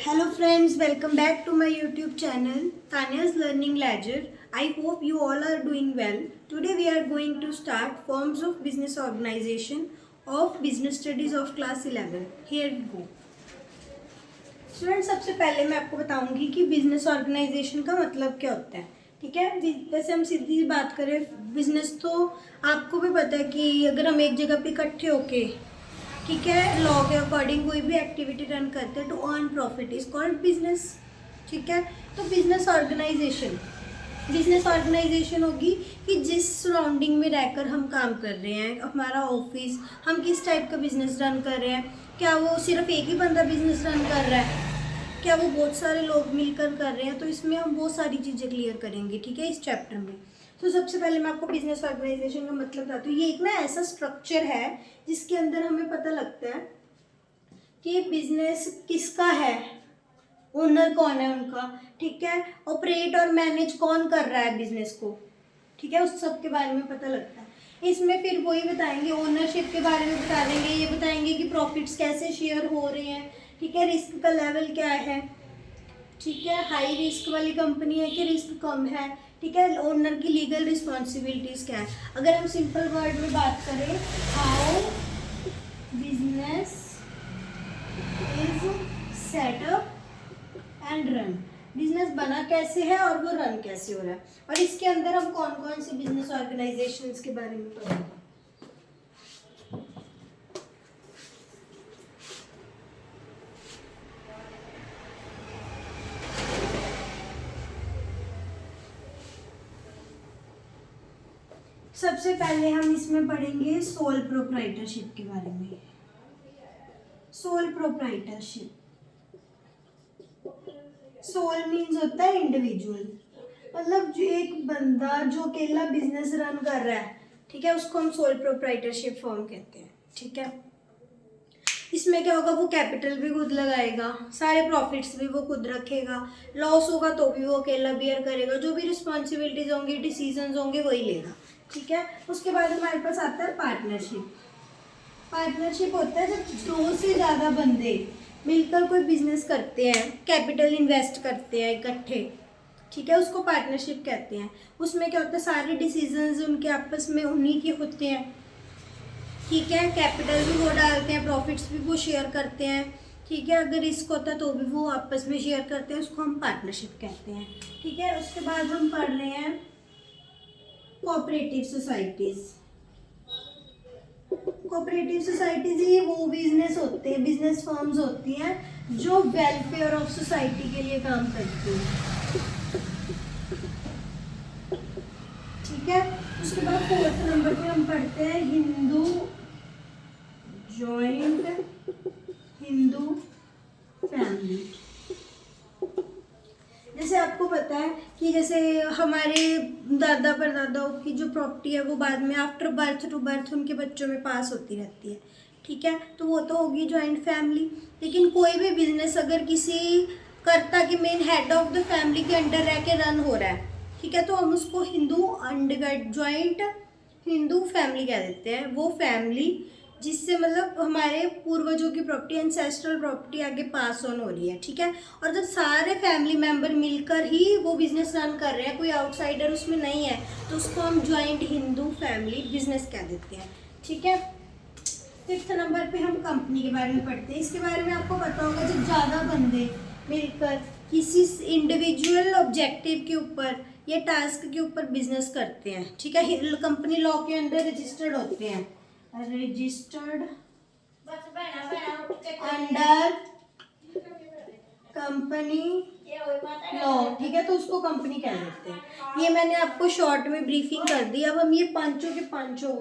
Hello friends, welcome back to my YouTube channel Tanya's Learning Ledger. I hope you all are doing well. Today we are going to start Forms of Business Organization of Business Studies of Class 11. Here we go. Student सबसे पहले मैं आपको बताऊंगी कि business organisation का मतलब क्या होता है। ठीक है, वैसे हम सीधी सी बात करें, बिजनेस तो आपको भी पता है कि अगर हम एक जगह पे इकट्ठे होके, ठीक है, लॉ के अकॉर्डिंग कोई भी एक्टिविटी रन करते हैं to earn profit is called business. ठीक है, तो बिजनेस ऑर्गेनाइजेशन होगी कि जिस सराउंडिंग में रहकर हम काम कर रहे हैं, हमारा ऑफिस, हम किस टाइप का बिजनेस रन कर रहे हैं। क्या वो सिर्फ एक ही बंदा बिजनेस रन कर रहा है, क्या वो बहुत सारे लोग मिलकर कर रहे हैं, तो इसमें हम बहुत सारी चीज़ें क्लियर करेंगे। ठीक है, इस चैप्टर में। तो सबसे पहले मैं आपको बिजनेस ऑर्गेनाइजेशन का मतलब बताती हूँ। ये एक ना ऐसा स्ट्रक्चर है जिसके अंदर हमें पता लगता है कि बिजनेस किसका है, ओनर कौन है उनका, ठीक है, ऑपरेट और मैनेज कौन कर रहा है बिजनेस को, ठीक है, उस सब के बारे में पता लगता है। इसमें फिर वही बताएंगे, ओनरशिप के बारे में बता देंगे, ये बताएंगे कि प्रॉफिट्स कैसे शेयर हो रहे हैं, ठीक है, रिस्क का लेवल क्या है, ठीक है, हाई रिस्क वाली कंपनी है कि रिस्क कम है, ठीक है, ओनर की लीगल रिस्पॉन्सिबिलिटीज क्या है। अगर हम सिंपल वर्ड में बात करें, how business is setup and run, business बना कैसे है और वो रन कैसे हो रहा है, और इसके अंदर हम कौन कौन सी बिजनेस ऑर्गेनाइजेशंस के बारे में पढ़ेंगे। सबसे पहले हम इसमें पढ़ेंगे सोल प्रोप्राइटरशिप के बारे में। सोल प्रोप्राइटरशिप, सोल मीन्स होता है इंडिविजुअल, मतलब जो एक बंदा जो अकेला बिजनेस रन कर रहा है, ठीक है, उसको हम सोल प्रोप्राइटरशिप फॉर्म कहते हैं। ठीक है, इसमें क्या होगा, वो कैपिटल भी खुद लगाएगा, सारे प्रॉफिट्स भी वो खुद रखेगा, लॉस होगा तो भी वो अकेला बियर करेगा, जो भी रिस्पॉन्सिबिलिटीज होंगी, डिसीजंस होंगे, वही लेगा। ठीक है, उसके बाद हमारे पास आता है पार्टनरशिप। पार्टनरशिप होता है जब दो से ज़्यादा बंदे मिलकर कोई बिजनेस करते हैं, कैपिटल इन्वेस्ट करते हैं इकट्ठे, ठीक है, उसको पार्टनरशिप कहते हैं। उसमें क्या होता है, सारे डिसीजंस उनके आपस में उन्हीं के होते हैं, ठीक है, कैपिटल भी वो डालते हैं, प्रॉफिट्स भी वो शेयर करते हैं, ठीक है, अगर रिस्क होता है तो भी वो आपस में शेयर करते हैं, उसको हम पार्टनरशिप कहते हैं। ठीक है, उसके बाद हम पढ़ रहे हैं कोऑपरेटिव सोसाइटीज। कोऑपरेटिव सोसाइटीज ये वो बिजनेस होते हैं, बिजनेस फर्म्स होती हैं जो वेलफेयर ऑफ सोसाइटी के लिए काम करती हैं। ठीक है, उसके बाद 4th नंबर पे हम पढ़ते हैं हिंदू जॉइंट हिंदू फैमिली। जैसे आपको पता है कि जैसे हमारे दादा परदादाओं की जो प्रॉपर्टी है वो बाद में आफ्टर बर्थ टू बर्थ उनके बच्चों में पास होती रहती है। ठीक है, तो वो तो होगी जॉइंट फैमिली। लेकिन कोई भी बिजनेस अगर किसी कर्ता के main head of the family के अंडर रह के रन हो रहा है, ठीक है, तो हम उसको हिंदू अंडरगाइड जॉइंट हिंदू फैमिली कह देते हैं। वो फैमिली जिससे मतलब हमारे पूर्वजों की प्रॉपर्टी, एंसेस्ट्रल प्रॉपर्टी आगे पास ऑन हो रही है। ठीक है, और जब सारे फैमिली मेंबर मिलकर ही वो बिजनेस रन कर रहे हैं, कोई आउटसाइडर उसमें नहीं है, तो उसको हम जॉइंट हिंदू फैमिली बिजनेस कह देते हैं। ठीक है, 5th नंबर पे हम कंपनी के बारे में पढ़ते हैं। इसके बारे में आपको पता होगा, जब ज़्यादा बंदे मिलकर किसी इंडिविजुअल ऑब्जेक्टिव के ऊपर या टास्क के ऊपर बिजनेस करते हैं, ठीक है, कंपनी लॉ के अंदर रजिस्टर्ड होते हैं, रजिस्टर्ड अंडर कंपनी लॉ, ठीक है, तो उसको कंपनी कह देते हैं। ये मैंने आपको शॉर्ट में ब्रीफिंग कर दी। अब हम ये पांचों के पांचों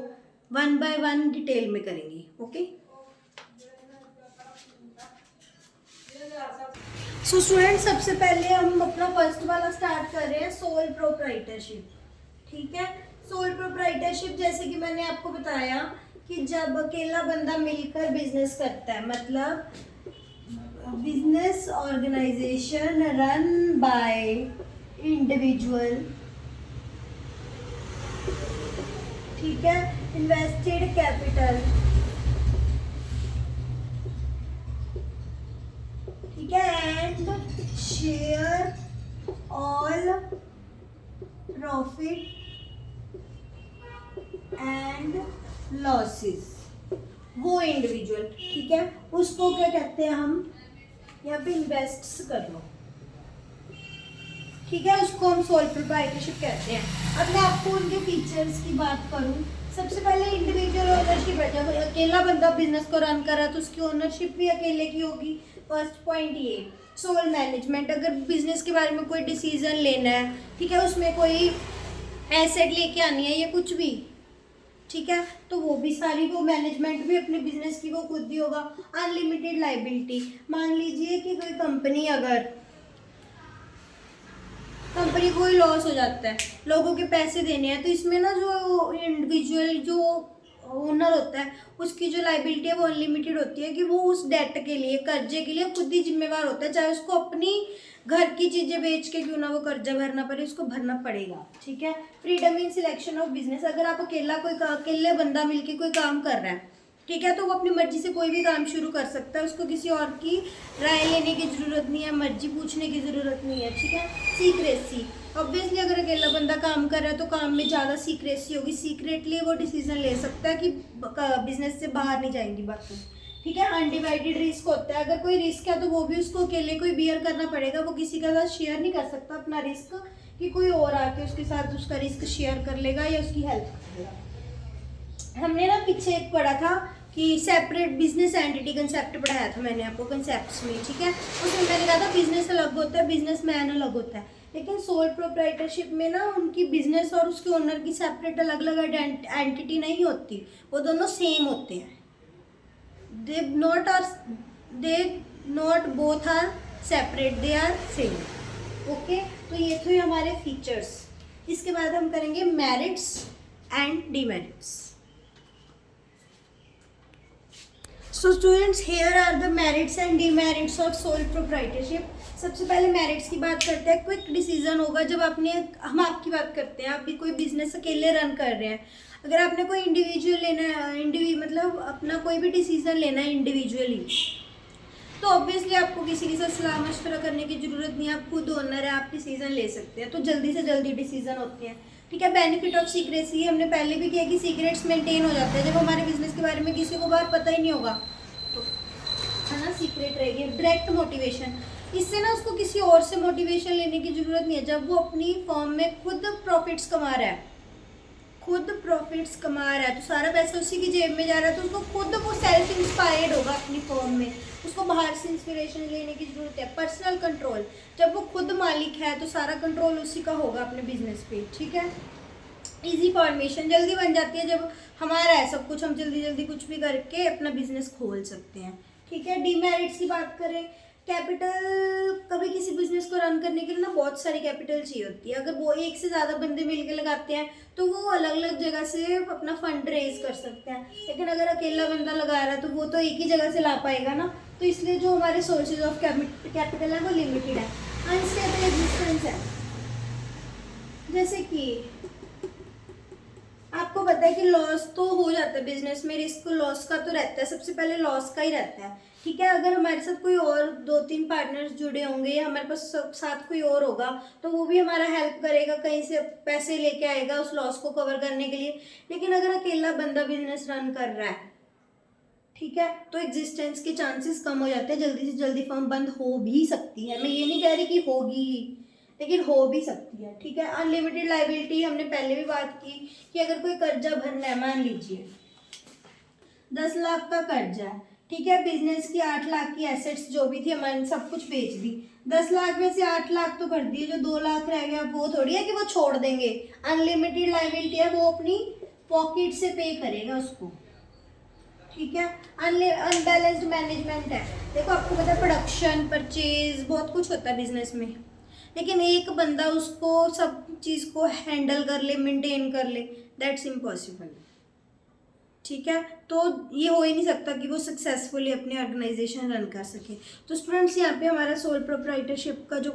1 बाय 1 डिटेल में करेंगे। ओके, सो स्टूडेंट सबसे पहले हम अपना फर्स्ट वाला स्टार्ट कर रहे हैं, सोल प्रोप्राइटरशिप। ठीक है, सोल प्रोप्राइटरशिप जैसे कि मैंने आपको बताया कि जब अकेला बंदा मिलकर बिजनेस करता है, मतलब business organisation run by individual, ठीक है, इन्वेस्टेड कैपिटल, ठीक है, and share all profit and losses, वो इंडिविजुअल, ठीक है, उसको क्या कहते हैं हम, यहाँ पे इन्वेस्ट कर लो, ठीक है, उसको हम सोल प्रोप्राइटरशिप कहते हैं। अब मैं आपको उनके फीचर्स की बात करूँ, सबसे पहले इंडिविजुअल ओनरशिप है। जब अकेला बंदा बिजनेस को रन कर रहा है तो उसकी ओनरशिप भी अकेले की होगी, फर्स्ट पॉइंट ये। सोल मैनेजमेंट, अगर बिजनेस के बारे में कोई डिसीजन लेना है, ठीक है, उसमें कोई एसेट लेके आनी है या कुछ भी, ठीक है, तो वो भी सारी वो मैनेजमेंट भी अपने बिजनेस की वो खुद ही होगा। अनलिमिटेड लाइबिलिटी, मान लीजिए कि कोई कंपनी, अगर कंपनी को ही लॉस हो जाता है, लोगों के पैसे देने हैं, तो इसमें ना जो इंडिविजुअल जो ओनर होता है उसकी जो लाइबिलिटी है वो अनलिमिटेड होती है, कि वो उस डेट के लिए, कर्जे के लिए खुद ही जिम्मेवार होता है, चाहे उसको अपनी घर की चीज़ें बेच के क्यों ना वो कर्जा भरना पड़े, उसको भरना पड़ेगा, ठीक है। Freedom in selection of business, अगर आप अकेले बंदा मिलके कोई काम कर रहा है, ठीक है, तो वो अपनी मर्जी से कोई भी काम शुरू कर सकता है, उसको किसी और की राय लेने की ज़रूरत नहीं है, मर्जी पूछने की ज़रूरत नहीं है, ठीक है। सीक्रेसी, ऑब्वियसली अगर अकेला बंदा काम कर रहा है तो काम में ज़्यादा सीक्रेसी होगी, सीक्रेटली वो डिसीजन ले सकता है कि बिजनेस से बाहर नहीं जाएंगी बातें, ठीक है। अनडिवाइडेड रिस्क होता है, अगर कोई रिस्क है तो वो भी उसको अकेले को ही बियर करना पड़ेगा, वो किसी के साथ शेयर नहीं कर सकता अपना रिस्क, कि कोई और आके उसके साथ उसका रिस्क शेयर कर लेगा या उसकी हेल्प कर लेगा। हमने ना पीछे एक पढ़ा था कि सेपरेट बिजनेस एंटिटी कंसेप्ट पढ़ाया था मैंने आपको कंसेप्ट्स में, ठीक है, उसमें मैंने कहा था बिजनेस अलग होता है, बिजनेस मैन अलग होता है, लेकिन सोल प्रोप्राइटरशिप में ना उनकी बिजनेस और उसके ओनर की सेपरेट अलग अलग एंटिटी नहीं होती, वो दोनों सेम होते हैं। They not both are separate, they are same, okay. तो ये थे हमारे फीचर्स। इसके बाद हम करेंगे merits and demerits. So students, here are the merits and demerits of sole proprietorship. सबसे पहले मेरिट्स की बात करते हैं। क्विक डिसीजन होगा जब हम आपकी बात करते हैं, आप भी कोई बिजनेस अकेले रन कर रहे हैं, अगर आपने कोई इंडिविजुअल लेना है, मतलब अपना कोई भी डिसीजन लेना है इंडिविजुअली, तो ऑब्वियसली आपको किसी के साथ सलाह मशवरा करने की ज़रूरत नहीं है, आप खुद ओनर है, आप डिसीजन ले सकते हैं, तो जल्दी से जल्दी डिसीजन होते हैं, ठीक है। बेनिफिट ऑफ सीक्रेसी, हमने पहले भी किया कि सीक्रेट्स मेंटेन हो जाते हैं, जब हमारे बिजनेस के बारे में किसी को बाहर पता ही नहीं होगा तो है ना, सीक्रेट रहेगी। डायरेक्ट मोटिवेशन, इससे ना उसको किसी और से मोटिवेशन लेने की ज़रूरत नहीं है, जब वो अपनी फर्म में खुद प्रॉफिट्स कमा रहा है, तो सारा पैसा उसी की जेब में जा रहा है, तो उसको खुद वो सेल्फ इंस्पायर्ड होगा अपनी फर्म में, उसको बाहर से इंस्पिरेशन लेने की ज़रूरत है। पर्सनल कंट्रोल, जब वो खुद मालिक है तो सारा कंट्रोल उसी का होगा अपने बिजनेस पे, ठीक है। इजी फॉर्मेशन, जल्दी बन जाती है, जब हमारा है सब कुछ, हम जल्दी जल्दी कुछ भी करके अपना बिजनेस खोल सकते हैं, ठीक है। डीमेरिट्स की बात करें, कैपिटल, कभी किसी बिजनेस को रन करने के लिए ना बहुत सारी कैपिटल चाहिए होती है, अगर वो एक से ज़्यादा बंदे मिलके लगाते हैं तो वो अलग अलग जगह से अपना फंड रेज कर सकते हैं, लेकिन अगर अकेला बंदा लगा रहा है तो वो तो एक ही जगह से ला पाएगा ना, तो इसलिए जो हमारे सोर्सेज ऑफ कैपिटल है वो लिमिटेड है। अनस्टेबल एग्जिस्टेंस है, जैसे कि आपको पता है कि लॉस तो हो जाता है बिजनेस में, रिस्क लॉस का तो रहता है, सबसे पहले लॉस का ही रहता है, ठीक है। अगर हमारे साथ कोई और 2-3 पार्टनर्स जुड़े होंगे या हमारे पास साथ कोई और होगा तो वो भी हमारा हेल्प करेगा, कहीं से पैसे लेके आएगा उस लॉस को कवर करने के लिए। लेकिन अगर अकेला बंदा बिजनेस रन कर रहा है, ठीक है, तो एग्जिस्टेंस के चांसेस कम हो जाते हैं, जल्दी से जल्दी फर्म बंद हो भी सकती है, मैं ये नहीं कह रही कि होगी ही, लेकिन हो भी सकती है, ठीक है। अनलिमिटेड लाइबिलिटी, हमने पहले भी बात की कि अगर कोई कर्जा भरना है, मान लीजिए 10 लाख का कर्जा है, ठीक है, बिजनेस की 8 लाख की एसेट्स जो भी थी हमारे सब कुछ बेच दी, 10 लाख में से 8 लाख तो कर दिए, जो 2 लाख रह गया वो थोड़ी है कि वो छोड़ देंगे, अनलिमिटेड लाइबिलिटी है, वो अपनी पॉकेट से पे करेगा उसको, ठीक है। अनबैलेंस्ड मैनेजमेंट है, देखो आपको पता है प्रोडक्शन, परचेज, बहुत कुछ होता है बिजनेस में, लेकिन एक बंदा उसको सब चीज़ को हैंडल कर ले, मेंटेन कर ले, दैट्स इम्पॉसिबल, ठीक है। तो ये हो ही नहीं सकता कि वो सक्सेसफुली अपनी ऑर्गेनाइजेशन रन कर सके। तो स्टूडेंट्स, यहाँ पे हमारा सोल प्रोप्राइटरशिप का जो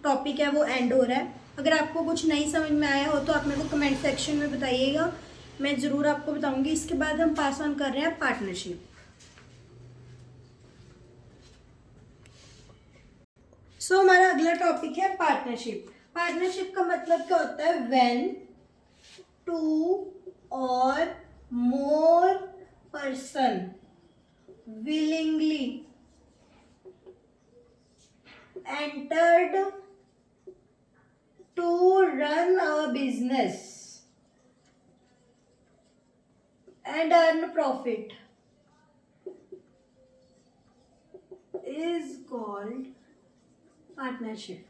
टॉपिक है वो एंड हो रहा है। अगर आपको कुछ नहीं समझ में आया हो तो आप मेरे को कमेंट सेक्शन में बताइएगा, मैं ज़रूर आपको बताऊंगी। इसके बाद हम पास ऑन कर रहे हैं पार्टनरशिप। सो हमारा अगला टॉपिक है पार्टनरशिप। पार्टनरशिप का मतलब क्या होता है? व्हेन टू और more person willingly entered to run a business and earn profit is called partnership.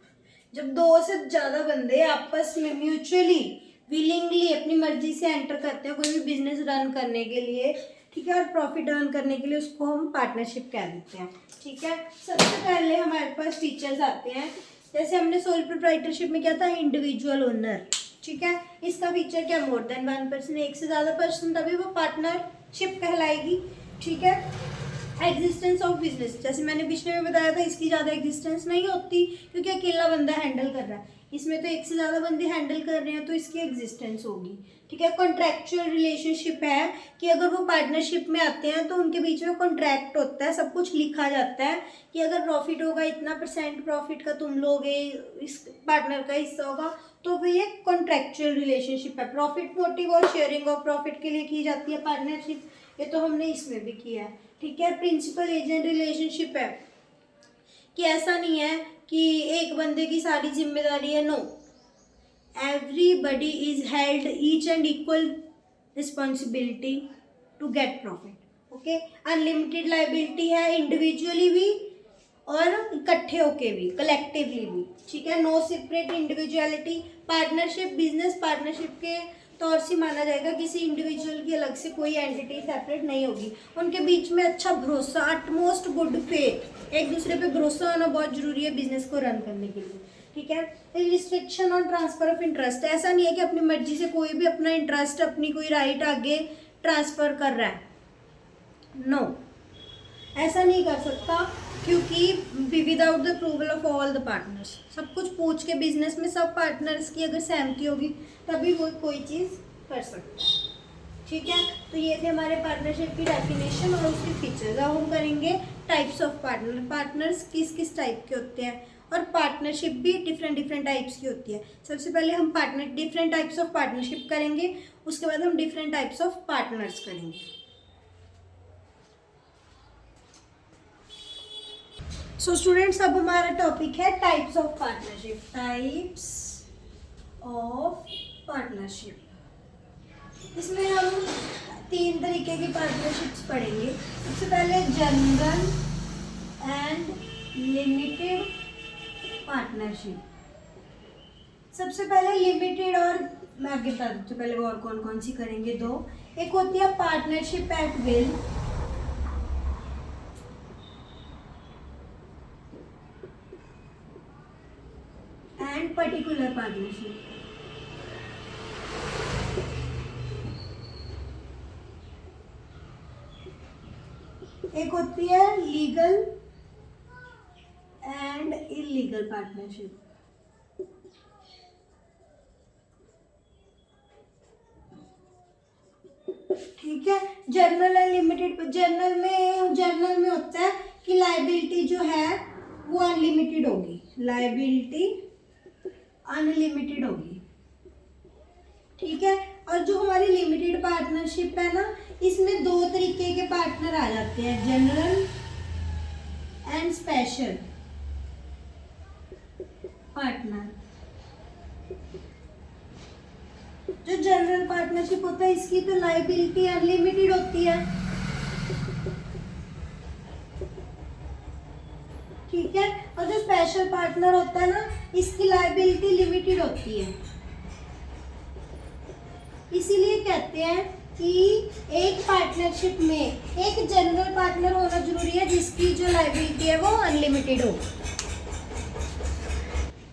जब दो से ज्यादा बंदे आपस में म्यूचुअली विलिंगली अपनी मर्जी से एंटर करते हैं कोई भी बिजनेस रन करने के लिए, ठीक है, और प्रॉफिट अर्न करने के लिए, उसको हम पार्टनरशिप कह देते हैं। ठीक है, सबसे पहले हमारे पास फीचर्स आते हैं। जैसे हमने सोल प्रोप्राइटरशिप में क्या था? Individual owner. ठीक है, इसका फीचर क्या? मोर देन 1%, एक से ज़्यादा पर्सन, तभी वो पार्टनरशिप कहलाएगी। ठीक है, एग्जिस्टेंस ऑफ बिजनेस, जैसे मैंने पिछले में बताया था, इसकी ज़्यादा एग्जिस्टेंस नहीं होती क्योंकि अकेला बंदा हैंडल कर रहा है। इसमें तो एक से ज़्यादा बंदे हैंडल कर रहे हैं तो इसकी एग्जिस्टेंस होगी। ठीक है, कॉन्ट्रैक्चुअल रिलेशनशिप है कि अगर वो पार्टनरशिप में आते हैं तो उनके बीच में कॉन्ट्रैक्ट होता है, सब कुछ लिखा जाता है कि अगर प्रॉफिट होगा इतना % प्रॉफिट का तुम लोगे, इस पार्टनर का हिस्सा होगा, तो वो ये कॉन्ट्रैक्चुअल रिलेशनशिप है। प्रॉफिट मोटिव और शेयरिंग ऑफ प्रॉफिट के लिए की जाती है पार्टनरशिप, ये तो हमने इसमें भी किया है। ठीक है, प्रिंसिपल एजेंट रिलेशनशिप है कि ऐसा नहीं है कि एक बंदे की सारी जिम्मेदारी है, no, everybody is held each and equal responsibility to get profit. Okay, unlimited liability है, इंडिविजुअली भी और इकट्ठे होके भी, कलेक्टिवली भी। ठीक है, no separate individuality. Partnership business partnership के तौर से माना जाएगा, किसी इंडिविजुअल की अलग से कोई एंटिटी सेपरेट नहीं होगी। उनके बीच में अच्छा भरोसा, अटमोस्ट गुड फेथ, एक दूसरे पे भरोसा होना बहुत जरूरी है बिजनेस को रन करने के लिए। ठीक है, restriction on transfer of interest, ऐसा नहीं है कि अपनी मर्जी से कोई भी अपना इंटरेस्ट, अपनी कोई राइट आगे ट्रांसफर कर रहा है, नो, ऐसा नहीं कर सकता क्योंकि without the approval of all the partners, सब कुछ पूछ के बिजनेस में सब पार्टनर्स की अगर सहमति होगी तभी वो कोई चीज़ कर सकता है। ठीक है, तो ये थे हमारे पार्टनरशिप की डेफिनेशन और उसके फीचर्स। अब हम करेंगे टाइप्स ऑफ पार्टनर, पार्टनर्स किस किस टाइप के होते हैं और पार्टनरशिप भी डिफरेंट टाइप्स की होती है। सबसे पहले हम डिफरेंट टाइप्स ऑफ पार्टनरशिप करेंगे, उसके बाद हम डिफरेंट टाइप्स ऑफ पार्टनर्स करेंगे। सो स्टूडेंट्स, अब हमारा टॉपिक है types of partnership. Types of partnership, इसमें हम 3 तरीके की पार्टनरशिप्स पढ़ेंगे। सबसे पहले जनरल एंड लिमिटेड पार्टनरशिप। सबसे पहले लिमिटेड, और मैं आगे बता दूँ पहले और कौन कौन सी करेंगे। 2, एक होती है partnership at will, and particular partnership. एक होती है लीगल एंड इलीगल पार्टनरशिप। ठीक है, जर्नल एंड लिमिटेड। जर्नल में होता है कि लायबिलिटी जो है वो अनलिमिटेड होगी, लायबिलिटी अनलिमिटेड होगी। ठीक है, और जो हमारी लिमिटेड पार्टनरशिप है ना, इसमें 2 तरीके के पार्टनर आ जाते हैं, जनरल एंड स्पेशल पार्टनर। जो जनरल पार्टनरशिप होता है इसकी तो लायबिलिटी अनलिमिटेड होती है। ठीक है, और जो स्पेशल पार्टनर होता है ना, इसकी लायबिलिटी लिमिटेड होती है। इसीलिए कहते हैं कि एक पार्टनरशिप में एक जनरल पार्टनर होना जरूरी है जिसकी जो लायबिलिटी है वो अनलिमिटेड हो।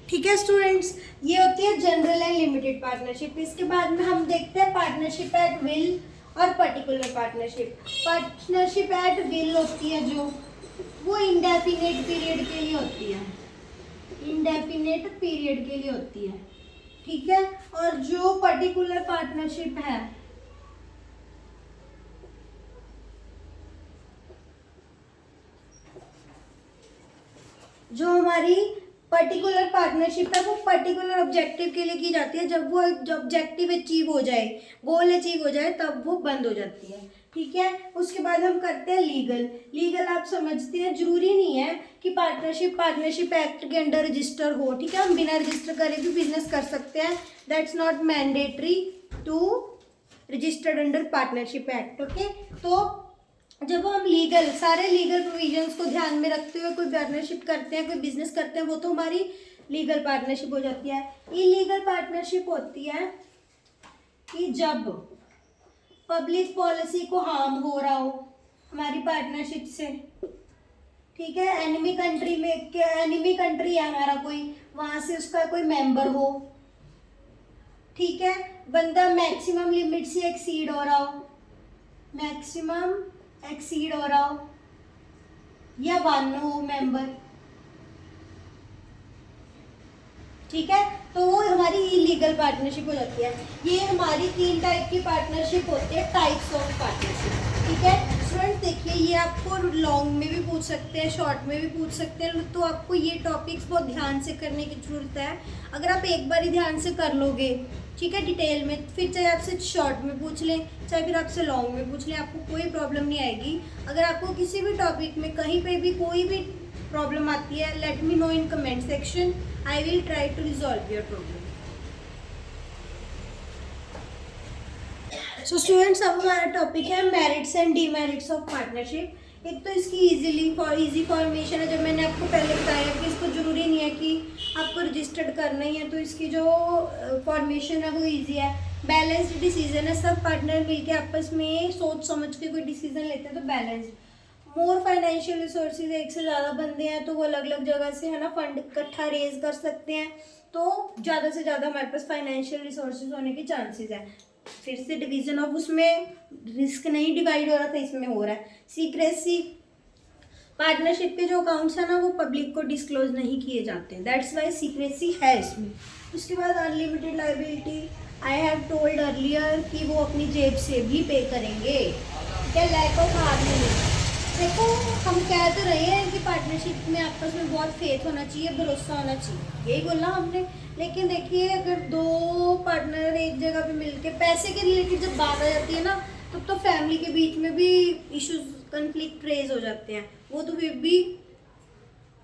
ठीक है स्टूडेंट्स, ये होती है जनरल एंड लिमिटेड पार्टनरशिप। इसके बाद में हम देखते हैं पार्टनरशिप एट विल और particular partnership. Partnership at will होती है जो, वो इंडेफिनेट पीरियड के लिए होती है, इंडेफिनेट पीरियड के लिए होती है। ठीक है, और जो पर्टिकुलर पार्टनरशिप है जो हमारी पर्टिकुलर पार्टनरशिप है वो पर्टिकुलर ऑब्जेक्टिव के लिए की जाती है। जब वो ऑब्जेक्टिव अचीव हो जाए, गोल अचीव हो जाए, तब वो बंद हो जाती है। ठीक है, उसके बाद हम करते हैं लीगल आप समझते हैं, जरूरी नहीं है कि पार्टनरशिप एक्ट के अंडर रजिस्टर हो। ठीक है, हम बिना रजिस्टर करे भी बिजनेस कर सकते हैं। That's not mandatory to registered under partnership act. Okay, तो जब हम सारे लीगल प्रोविजंस को ध्यान में रखते हुए कोई पार्टनरशिप करते हैं, कोई बिजनेस करते हैं, वो तो हमारी लीगल पार्टनरशिप हो जाती है। इलीगल पार्टनरशिप होती है कि जब पब्लिक पॉलिसी को हार्म हो रहा हो हमारी पार्टनरशिप से। ठीक है, एनिमी कंट्री है हमारा कोई, वहां से उसका कोई मेंबर हो। ठीक है, बंदा मैक्सिमम लिमिट से एक्सीड हो रहा हो, या 1 हो मेंबर। ठीक है, तो वो हमारी इलीगल पार्टनरशिप हो जाती है। ये हमारी 3 टाइप की पार्टनरशिप होती है, टाइप्स ऑफ पार्टनरशिप। ठीक है स्टूडेंट्स, देखिए ये आपको लॉन्ग में भी पूछ सकते हैं, शॉर्ट में भी पूछ सकते हैं, तो आपको ये टॉपिक्स बहुत ध्यान से करने की जरूरत है। अगर आप एक बार ही ध्यान से कर लोगे, ठीक है, डिटेल में, फिर चाहे आपसे शॉर्ट में पूछ लें, चाहे फिर आपसे लॉन्ग में पूछ लें, आपको कोई प्रॉब्लम नहीं आएगी। अगर आपको किसी भी टॉपिक में कहीं पे भी कोई भी प्रॉब्लम आती है, let me know in comment section, I will try to resolve your problem. So students, अब हमारा टॉपिक है merits and demerits of partnership. एक तो इसकी इजी फॉर्मेशन है, जब मैंने आपको पहले बताया कि इसको ज़रूरी नहीं है कि आपको रजिस्टर्ड करना ही है, तो इसकी जो फॉर्मेशन है वो इजी है। बैलेंस्ड डिसीजन है, सब पार्टनर मिलके आपस में सोच समझ के कोई डिसीजन लेते हैं, तो बैलेंस्ड। मोर फाइनेंशियल रिसोर्सेज, एक से ज़्यादा बंदे हैं तो वो अलग अलग जगह से है ना फंड इकट्ठा रेज कर सकते हैं, तो ज़्यादा से ज़्यादा हमारे पास फाइनेंशियल रिसोर्सेज होने के चांसेस है। फिर से डिवीजन ऑफ, उसमें रिस्क नहीं डिवाइड हो रहा था, इसमें हो रहा है। सीक्रेसी, पार्टनरशिप के जो अकाउंट्स हैं ना वो पब्लिक को डिस्क्लोज नहीं किए जाते हैं, दैट्स वाई सीक्रेसी है इसमें। उसके बाद unlimited liability, I have told earlier कि वो अपनी जेब से भी पे करेंगे। क्या लैक ऑफ हार्मनी, देखो हम कह तो रहे हैं कि पार्टनरशिप में आपस में बहुत फेथ होना चाहिए, भरोसा होना चाहिए, यही बोलना हमने। लेकिन देखिए अगर 2 पार्टनर एक जगह पे मिलके पैसे के रिलेटेड जब बात आ जाती है ना, तब तो फैमिली के बीच में भी इश्यूज, कन्फ्लिक्ट रेज हो जाते हैं। वो तो फिर भी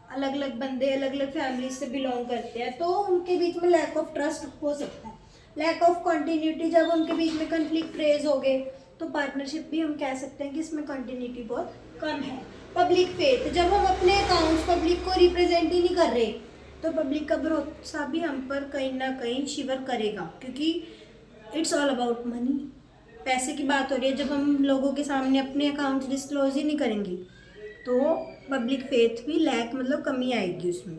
अलग अलग बंदे अलग अलग फैमिली से बिलोंग करते हैं, तो उनके बीच में लैक ऑफ ट्रस्ट हो सकता है। लैक ऑफ कंटिन्यूटी, जब उनके बीच में कन्फ्लिक्ट रेज हो गए तो पार्टनरशिप भी हम कह सकते हैं कि इसमें कंटिन्यूटी बहुत कम है। पब्लिक फेथ, जब हम अपने अकाउंट्स पब्लिक को रिप्रेजेंट ही नहीं कर रहे, तो पब्लिक का भरोसा भी हम पर कहीं ना कहीं शिवर करेगा, क्योंकि इट्स ऑल अबाउट मनी, पैसे की बात हो रही है। जब हम लोगों के सामने अपने अकाउंट्स डिस्क्लोज ही नहीं करेंगे तो पब्लिक फेथ भी लैक, मतलब कमी आएगी उसमें।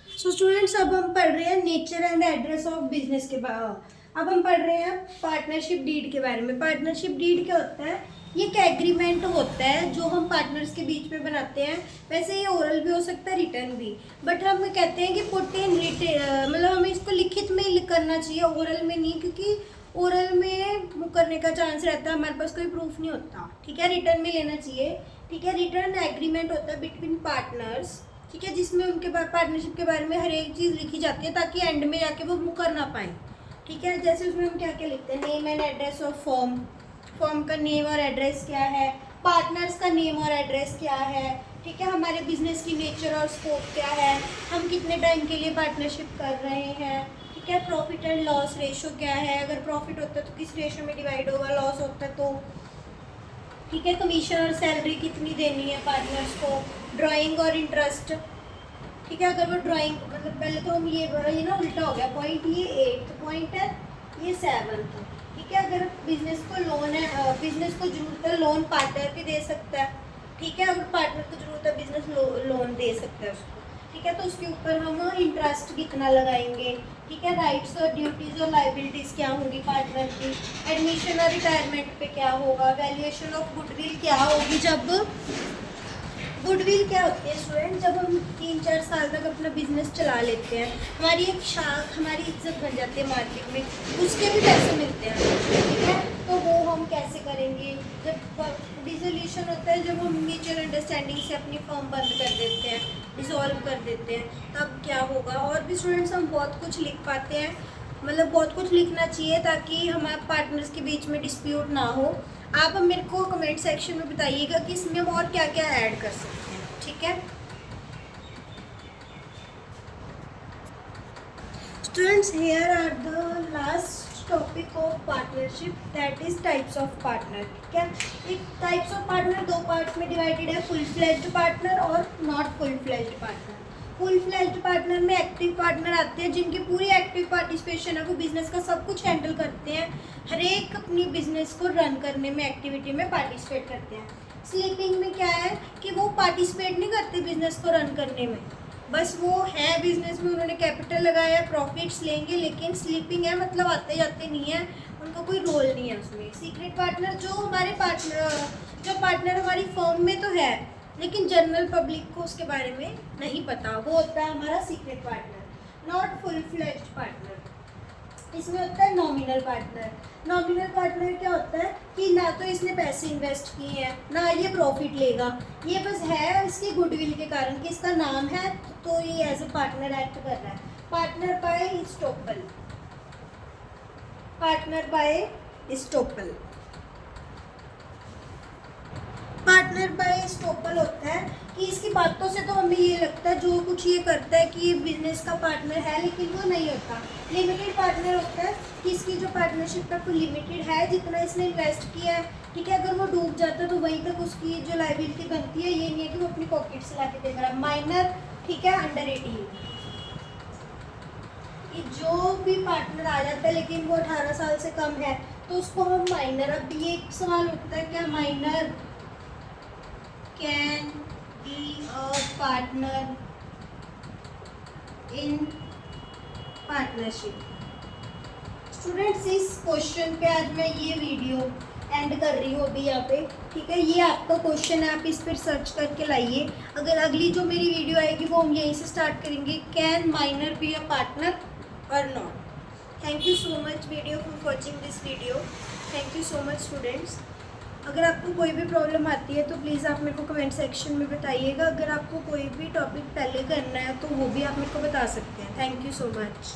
सो स्टूडेंट्स, अब हम पढ़ रहे हैं nature and address of business के अब हम पढ़ रहे हैं पार्टनरशिप डीड के बारे में। पार्टनरशिप डीड क्या होता है? ये एक एग्रीमेंट होता है जो हम पार्टनर्स के बीच में बनाते हैं। वैसे ये ओरल भी हो सकता है, रिटर्न भी, बट हम कहते हैं कि पुट इन रिटन, मतलब हमें इसको लिखित में करना चाहिए, ओरल में नहीं, क्योंकि ओरल में मुकरने का चांस रहता है, हमारे पास कोई प्रूफ नहीं होता। ठीक है, रिटर्न में लेना चाहिए। ठीक है, रिटर्न एग्रीमेंट होता है बिटवीन पार्टनर्स, ठीक है, जिसमें उनके पार्टनरशिप के बारे में हर एक चीज़ लिखी जाती है ताकि एंड में जाके वो मुकर ना पाए। ठीक है, जैसे उसमें हम क्या क्या लिखते हैं, name and address of firm का नेम और एड्रेस क्या है, पार्टनर्स का नेम और एड्रेस क्या है, ठीक है, हमारे बिजनेस की नेचर और स्कोप क्या है, हम कितने टाइम के लिए पार्टनरशिप कर रहे हैं, ठीक है, प्रॉफिट एंड लॉस रेशो क्या है, अगर प्रॉफिट होता है तो किस रेशो में डिवाइड होगा, लॉस होता है तो, ठीक है, कमीशन और सैलरी कितनी देनी है पार्टनर्स को, ड्राइंग और इंटरेस्ट, ठीक है, अगर वो ड्राइंग, मतलब पहले तो हम ये ना उल्टा हो गया पॉइंट, ये 8th पॉइंट है, ये 7th, ठीक है, अगर बिजनेस को लोन है, बिजनेस को जरूरत है लोन पार्टनर भी दे सकता है, ठीक है, अगर पार्टनर को जरूरत है बिजनेस लोन दे सकता है उसको, ठीक है, तो उसके ऊपर हम इंटरेस्ट कितना लगाएंगे, ठीक है, राइट्स और ड्यूटीज़ और लाइबिलिटीज़ क्या होगी पार्टनर की, एडमिशन और रिटायरमेंट पे क्या होगा, वैल्यूएशन ऑफ गुडविल क्या होगी जब गुडविल क्या होती है स्टूडेंट? जब हम 3-4 साल तक अपना बिजनेस चला लेते हैं, हमारी एक शाख, हमारी इज्जत बन जाती है मार्केट में, उसके भी पैसे मिलते हैं, ठीक है। तो वो हम कैसे करेंगे? जब डिसोल्यूशन होता है, जब हम म्यूचुअल अंडरस्टैंडिंग से अपनी फर्म बंद कर देते हैं, डिसॉल्व कर देते हैं, तब क्या होगा? और भी स्टूडेंट्स हम बहुत कुछ लिख पाते हैं, मतलब बहुत कुछ लिखना चाहिए ताकि हमारे पार्टनर्स के बीच में डिस्प्यूट ना हो। आप अब मेरे को कमेंट सेक्शन में बताइएगा कि इसमें हम और क्या क्या ऐड कर सकते हैं, ठीक है। Students, here are the last topic of partnership, that is types of partner, ठीक है। एक टाइप्स ऑफ पार्टनर दो पार्ट्स में डिवाइडेड है, फुल फ्लेज्ड पार्टनर और not full fledged partner. Full fledged partner में एक्टिव पार्टनर आते हैं जिनकी पूरी एक्टिव पार्टिसिपेशन है, वो बिजनेस का सब कुछ हैंडल करते हैं, हर एक अपनी बिजनेस को रन करने में एक्टिविटी में पार्टिसिपेट करते हैं। स्लीपिंग में क्या है कि वो पार्टिसिपेट नहीं करते बिजनेस को रन करने में, बस वो है बिजनेस में, उन्होंने कैपिटल लगाया, प्रॉफिट्स लेंगे, लेकिन स्लीपिंग है मतलब आते जाते नहीं है, उनका कोई रोल नहीं है उसमें। सीक्रेट पार्टनर जो हमारे पार्टनर हमारी फर्म में तो है लेकिन जनरल पब्लिक को उसके बारे में नहीं पता, वो होता है हमारा secret partner. Not full fledged partner, इसमें होता है नॉमिनल पार्टनर। नॉमिनल पार्टनर क्या होता है कि ना तो इसने पैसे इन्वेस्ट किए हैं, ना ये प्रॉफिट लेगा, ये बस है इसकी गुडविल के कारण कि इसका नाम है तो ये एज ए पार्टनर एक्ट कर रहा है। Partner by estoppel, partner by estoppel, partner by estoppel होता है कि इसकी बातों से तो हमें ये लगता है जो कुछ ये करता है कि ये बिजनेस का पार्टनर है, लेकिन वो नहीं होता। लिमिटेड पार्टनर होता है कि इसकी जो पार्टनरशिप है वो लिमिटेड है, जितना इसने इन्वेस्ट किया है, ठीक है। अगर वो डूब जाता है तो वहीं तक उसकी जो लायबिलिटी बनती है, ये नहीं है कि वो अपनी पॉकेट से ला के दे रहा है। माइनर, ठीक है, अंडर 18, जो भी पार्टनर आ जाता है लेकिन वो 18 साल से कम है तो उसको हम माइनर। अब ये एक सवाल उठता है, क्या minor can be a partner in partnership? Students, इस क्वेश्चन पे आज मैं ये वीडियो एंड कर रही हूँ अभी यहाँ पे, ठीक है। ये आपका क्वेश्चन है, आप इस पर सर्च करके लाइए। अगर अगली जो मेरी वीडियो आएगी वो हम यहीं से स्टार्ट करेंगे, can minor be a partner और not. Thank you so much video for watching this video, thank you so much students. अगर आपको कोई भी प्रॉब्लम आती है तो प्लीज़ आप मेरे को कमेंट सेक्शन में बताइएगा। अगर आपको कोई भी टॉपिक पहले करना है तो वो भी आप मेरे को बता सकते हैं। Thank you so much.